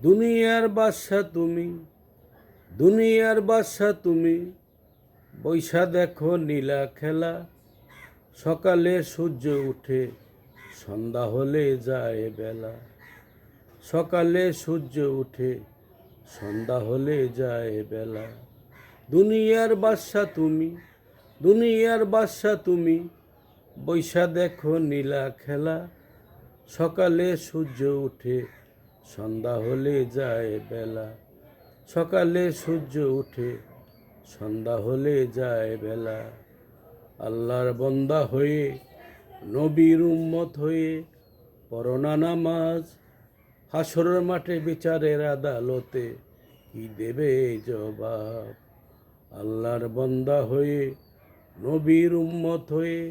দুনিয়ার বাদশা তুমি, দুনিয়ার বাদশা তুমি, বৈশা দেখো নীলা খেলা। সকালে সূর্য উঠে, সন্ধ্যা হলে যায় বেলা। সকালে সূর্য উঠে, সন্ধ্যা হলে যায় বেলা। দুনিয়ার বাদশা তুমি, দুনিয়ার বাদশা তুমি, বৈশা দেখো নীলা খেলা। সকালে সূর্য উঠে, সন্ধ্যা হলে যায় বেলা। সকালে সূর্য উঠে, সন্ধ্যা হলে যায় বেলা। আল্লাহর বন্দা হয়ে, নবীর উম্মত হয়ে, পড়ো না নামাজ। হাসরের মাঠে বিচারের আদালতে কি দেবে জবাব। আল্লাহর বন্দা হয়ে, নবীর উম্মত হয়ে,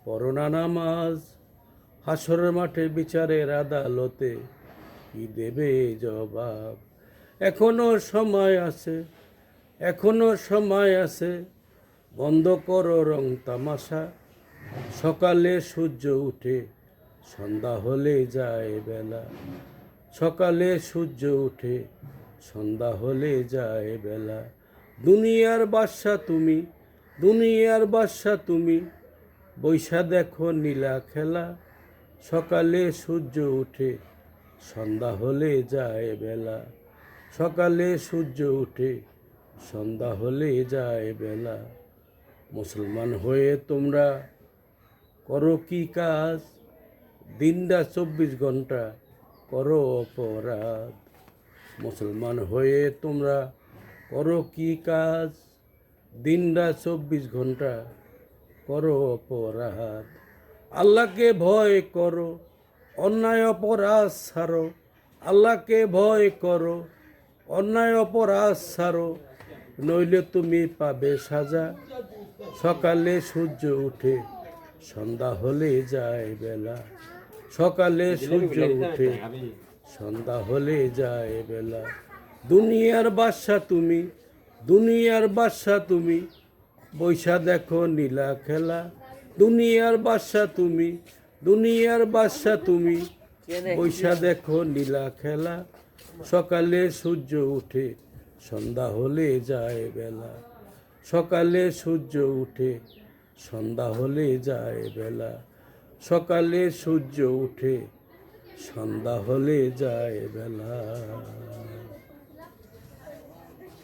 পড়ো না নামাজ। হাসরের মাঠে বিচারের আদালতে কি দেবে জবাব। এখনো সময় আছে, এখনো সময় আছে, বন্ধ করো রং তামাশা। সকালে সূর্য উঠে, সন্ধ্যা হলে যায় বেলা। সকালে সূর্য উঠে, সন্ধ্যা হলে যায় বেলা। দুনিয়ার বাদশা তুমি, দুনিয়ার বাদশা তুমি, বৈশা দেখো নীলা খেলা। সকালে সূর্য উঠে, সন্ধ্যা হলে যায় বেলা। সকালে সূর্য উঠে, সন্ধ্যা হলে যায় বেলা। মুসলমান হয়ে তোমরা করো কি কাজ? দিনটা 24 ঘন্টা করো অপরাধ। মুসলমান হয়ে তোমরা করো কি কাজ? দিনটা 24 ঘন্টা করো অপরাধ। আল্লাহকে ভয় করো, অন্যায় অপরাধ ছাড়ো। আল্লাহকে ভয় করো, অন্যায় অপরাধ ছাড়ো, নইলে তুমি পাবে সাজা। সকালে সূর্য উঠে, সন্ধ্যা হলে যায় বেলা। সকালে সূর্য উঠে, সন্ধ্যা হলে যায় বেলা। দুনিয়ার বাদশা তুমি, দুনিয়ার বাদশা তুমি, বৈশা দেখো নীলা খেলা। দুনিয়ার বাদশা তুমি, দুনিয়ার বাদশা তুমি, বৈশা দেখো নীলা খেলা। সকালে সূর্য উঠে, সন্ধ্যা হলে যায় বেলা। সকালে সূর্য উঠে, সন্ধ্যা হলে যায় বেলা। সকালে সূর্য উঠে, সন্ধ্যা হলে যায় বেলা।